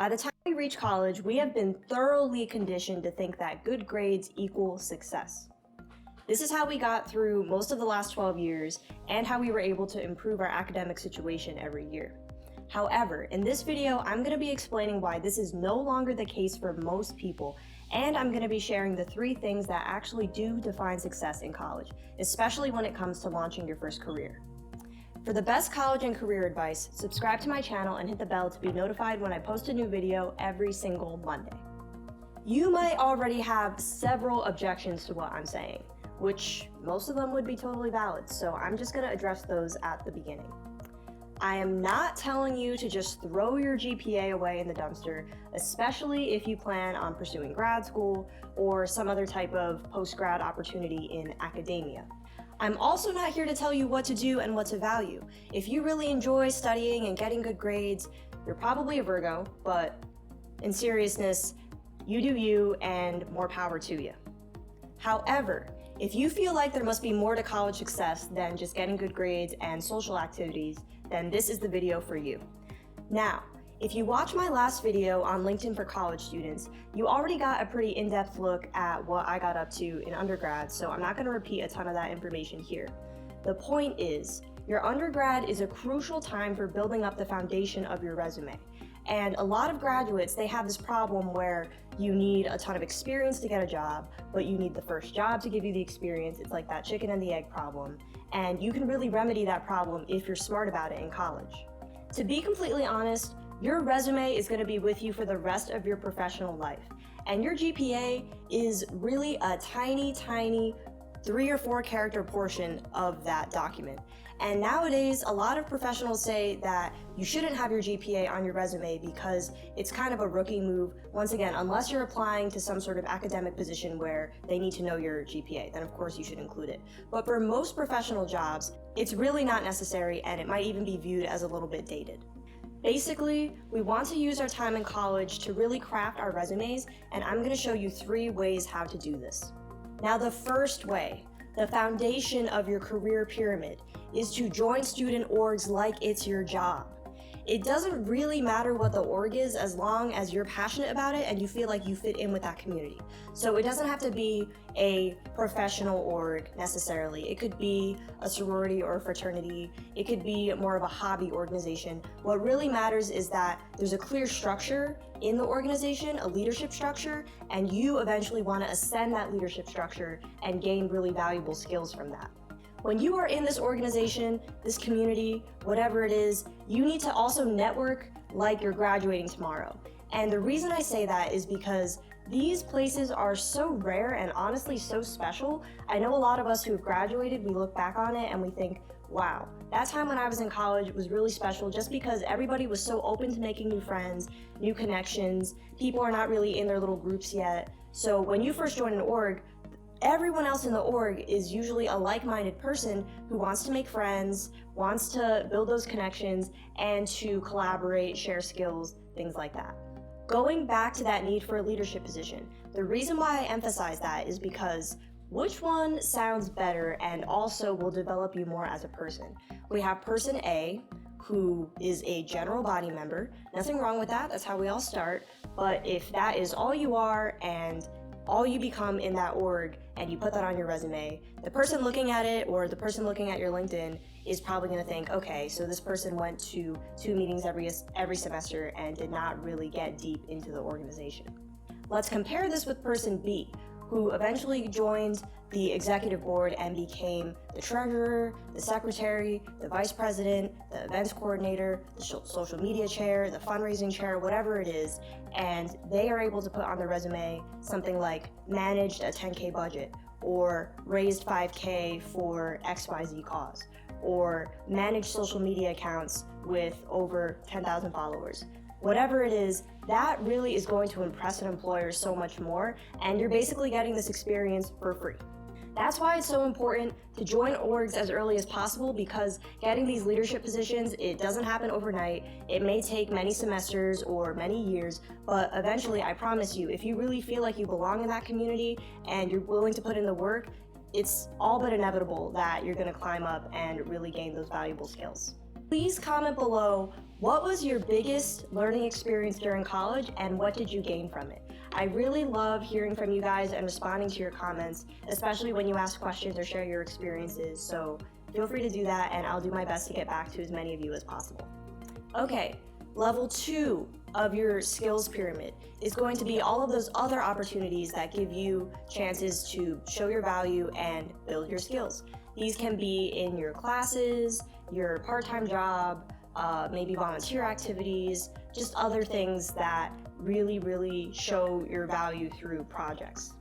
By the time we reach college, we have been thoroughly conditioned to think that good grades equal success. This is how we got through most of the last 12 years and how we were able to improve our academic situation every year. However, in this video, I'm going to be explaining why this is no longer the case for most people, and I'm going to be sharing the 3 things that actually do define success in college, especially when it comes to launching your first career. For the best college and career advice, subscribe to my channel and hit the bell to be notified when I post a new video every single Monday. You might already have several objections to what I'm saying, which most of them would be totally valid, so I'm just going to address those at the beginning. I am not telling you to just throw your GPA away in the dumpster, especially if you plan on pursuing grad school or some other type of post-grad opportunity in academia. I'm also not here to tell you what to do and what to value. If you really enjoy studying and getting good grades, you're probably a Virgo, but in seriousness, you do you and more power to you. However, if you feel like there must be more to college success than just getting good grades and social activities, then this is the video for you. Now, if you watched my last video on LinkedIn for college students, you already got a pretty in-depth look at what I got up to in undergrad, so I'm not going to repeat a ton of that information here. The point is, your undergrad is a crucial time for building up the foundation of your resume. And a lot of graduates, they have this problem where you need a ton of experience to get a job, but you need the first job to give you the experience. It's like that chicken and the egg problem. And you can really remedy that problem if you're smart about it in college. To be completely honest, your resume is going to be with you for the rest of your professional life. And your GPA is really a tiny 3 or 4 character portion of that document. And nowadays, a lot of professionals say that you shouldn't have your GPA on your resume because it's kind of a rookie move. Once again, unless you're applying to some sort of academic position where they need to know your GPA, then of course you should include it. But for most professional jobs, it's really not necessary, and it might even be viewed as a little bit dated. Basically, we want to use our time in college to really craft our resumes, and I'm going to show you 3 ways how to do this. Now, the first way, the foundation of your career pyramid, is to join student orgs like it's your job. It doesn't really matter what the org is as long as you're passionate about it and you feel like you fit in with that community. So it doesn't have to be a professional org necessarily. It could be a sorority or a fraternity. It could be more of a hobby organization. What really matters is that there's a clear structure in the organization, a leadership structure, and you eventually want to ascend that leadership structure and gain really valuable skills from that. When you are in this organization, this community, whatever it is, you need to also network like you're graduating tomorrow. And the reason I say that is because these places are so rare and honestly so special. I know a lot of us who have graduated, we look back on it and we think, wow, that time when I was in college was really special just because everybody was so open to making new friends, new connections. People are not really in their little groups yet. So when you first join an org, everyone else in the org is usually a like-minded person who wants to make friends, wants to build those connections, and to collaborate, share skills, things like that. Going back to that need for a leadership position, the reason why I emphasize that is because which one sounds better and also will develop you more as a person? We have person A, who is a general body member. Nothing wrong with that, that's how we all start. But if that is all you are and all you become in that org and you put that on your resume, the person looking at it or the person looking at your LinkedIn is probably going to think, okay, so this person went to 2 meetings every semester and did not really get deep into the organization. Let's compare this with person B, who eventually joined the executive board and became the treasurer, the secretary, the vice president, the events coordinator, the social media chair, the fundraising chair, whatever it is, and they are able to put on their resume something like managed a 10K budget, or raised 5K for XYZ cause, or managed social media accounts with over 10,000 followers. Whatever it is, that really is going to impress an employer so much more, and you're basically getting this experience for free. That's why it's so important to join orgs as early as possible, because getting these leadership positions, it doesn't happen overnight. It may take many semesters or many years, but eventually, I promise you, if you really feel like you belong in that community and you're willing to put in the work, it's all but inevitable that you're going to climb up and really gain those valuable skills. Please comment below What was your biggest learning experience during college, and what did you gain from it? I really love hearing from you guys and responding to your comments, especially when you ask questions or share your experiences. So feel free to do that, and I'll do my best to get back to as many of you as possible. Okay, level 2 of your skills pyramid is going to be all of those other opportunities that give you chances to show your value and build your skills. These can be in your classes, your part-time job, maybe volunteer activities, just other things that really show your value through projects.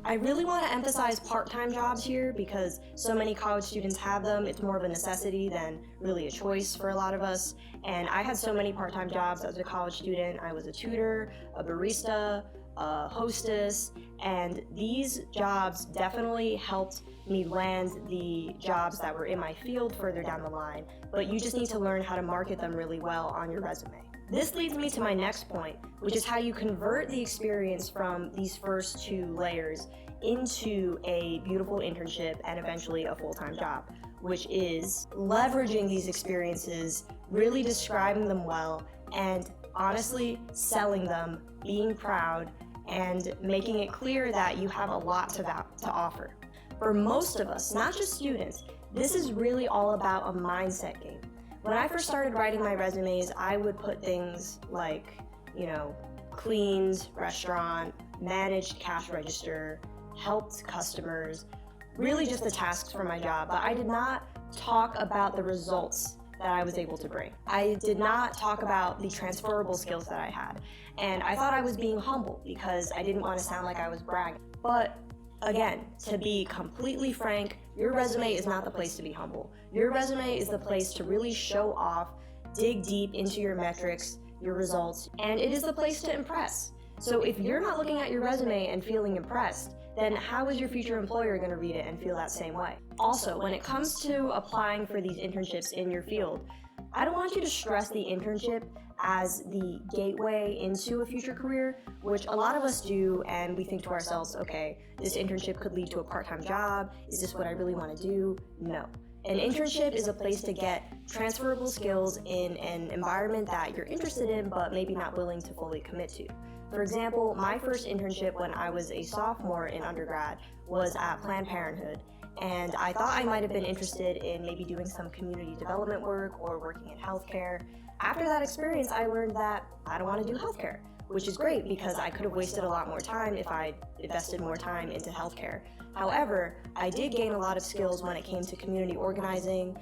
I really want to emphasize part-time jobs here because so many college students have them. It's more of a necessity than really a choice for a lot of us. And I had so many part-time jobs as a college student. I was a tutor, a barista, a hostess, and these jobs definitely helped me land the jobs that were in my field further down the line, but you just need to learn how to market them really well on your resume. This leads me to my next point, which is how you convert the experience from these first 2 layers into a beautiful internship and eventually a full-time job, which is leveraging these experiences, really describing them well, and honestly selling them, being proud, and making it clear that you have a lot to offer. For most of us, not just students, this is really all about a mindset game. When I first started writing my resumes, I would put things like, cleaned restaurant, managed cash register, helped customers, really just the tasks for my job, but I did not talk about the results that I was able to bring. I did not talk about the transferable skills that I had, and I thought I was being humble because I didn't want to sound like I was bragging. But again, to be completely frank, your resume is not the place to be humble. Your resume is the place to really show off, dig deep into your metrics, your results, and it is the place to impress. So if you're not looking at your resume and feeling impressed, then how is your future employer going to read it and feel that same way? Also, when it comes to applying for these internships in your field, I don't want you to stress the internship as the gateway into a future career, which a lot of us do, and we think to ourselves, okay, this internship could lead to a part-time job. Is this what I really want to do? No. An internship is a place to get transferable skills in an environment that you're interested in, but maybe not willing to fully commit to. For example, my first internship when I was a sophomore in undergrad was at Planned Parenthood, and I thought I might have been interested in maybe doing some community development work or working in healthcare. After that experience, I learned that I don't want to do healthcare, which is great because I could have wasted a lot more time if I invested more time into healthcare. However, I did gain a lot of skills when it came to community organizing,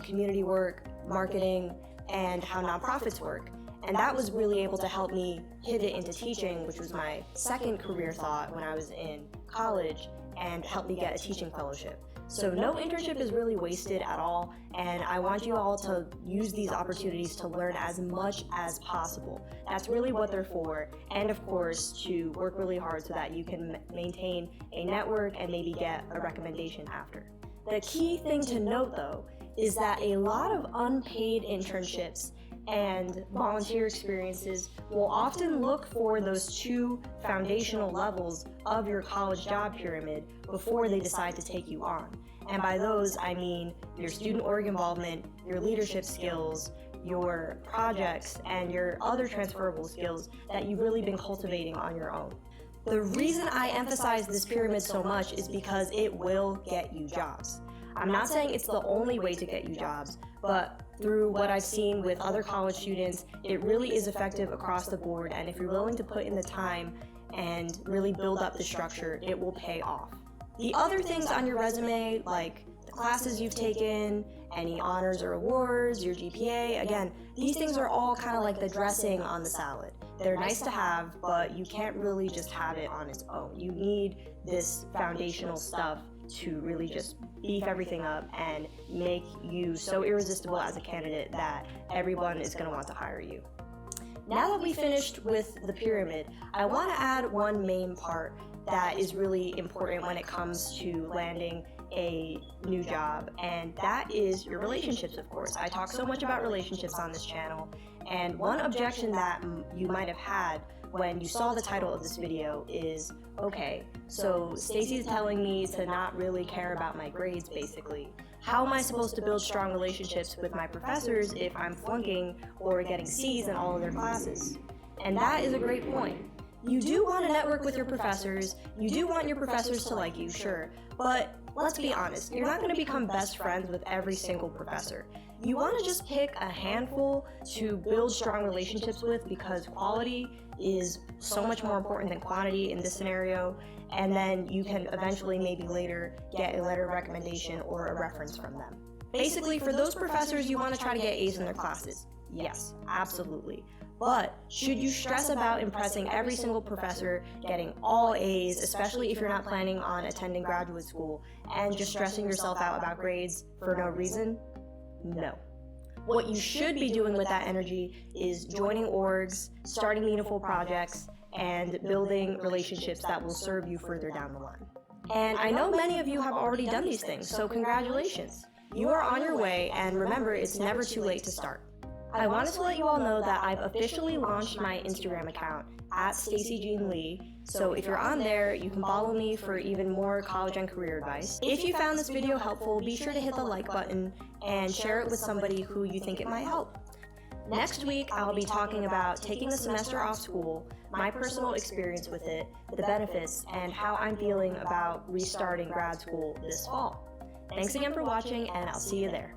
community work, marketing, and how nonprofits work. And that was really able to help me pivot into teaching, which was my second career thought when I was in college, and helped me get a teaching fellowship. So no internship is really wasted at all, and I want you all to use these opportunities to learn as much as possible. That's really what they're for, and of course to work really hard so that you can maintain a network and maybe get a recommendation after. The key thing to note though is that a lot of unpaid internships and volunteer experiences will often look for those 2 foundational levels of your college job pyramid before they decide to take you on. And by those, I mean your student org involvement, your leadership skills, your projects, and your other transferable skills that you've really been cultivating on your own. The reason I emphasize this pyramid so much is because it will get you jobs. I'm not saying it's the only way to get you jobs, but through what I've seen with other college students, it really is effective across the board, and if you're willing to put in the time and really build up the structure, it will pay off. The other things on your resume, like the classes you've taken, any honors or awards, your GPA, again, these things are all kind of like the dressing on the salad. They're nice to have, but you can't really just have it on its own. You need this foundational stuff to really just beef everything up and make you so irresistible as a candidate that everyone is going to want to hire you. Now that we finished with the pyramid, I want to add one main part that is really important when it comes to landing a new job, and that is your relationships, of course. I talk so much about relationships on this channel, and one objection that you might have had when you saw the title of this video is, okay, so Stacy's telling me to not really care about my grades, basically. how am I supposed to build strong relationships with my professors if I'm flunking or getting C's in all of their classes? And that is a great point. You do want to network with your professors, you do want your professors to like you, sure, but let's be honest, you're not going to become best friends with every single professor. You want to just pick a handful to build strong relationships with because quality is so much more important than quantity in this scenario, and then you can eventually maybe later get a letter of recommendation or a reference from them. Basically, for those professors, you want to try to get A's in their classes. Yes, absolutely. But should you stress about impressing every single professor, getting all A's, especially if you're not planning on attending graduate school, and just stressing yourself out about grades for no reason? No. What you should be doing with that energy is joining orgs, starting meaningful projects, and building relationships that will serve you further down the line. And I know many of you have already done these things, so congratulations. You are on your way, and remember, it's never too late to start. I wanted to let you all know that I've officially launched my Instagram account at Stacy Jean Lee, so if you're on there, you can follow me for even more college and career advice. If you found this video helpful, be sure to hit the like button and share it with somebody who you think it might help. Next week, I'll be talking about taking the semester off school, my personal experience with it, the benefits, and how I'm feeling about restarting grad school this fall. Thanks again for watching, and I'll see you there.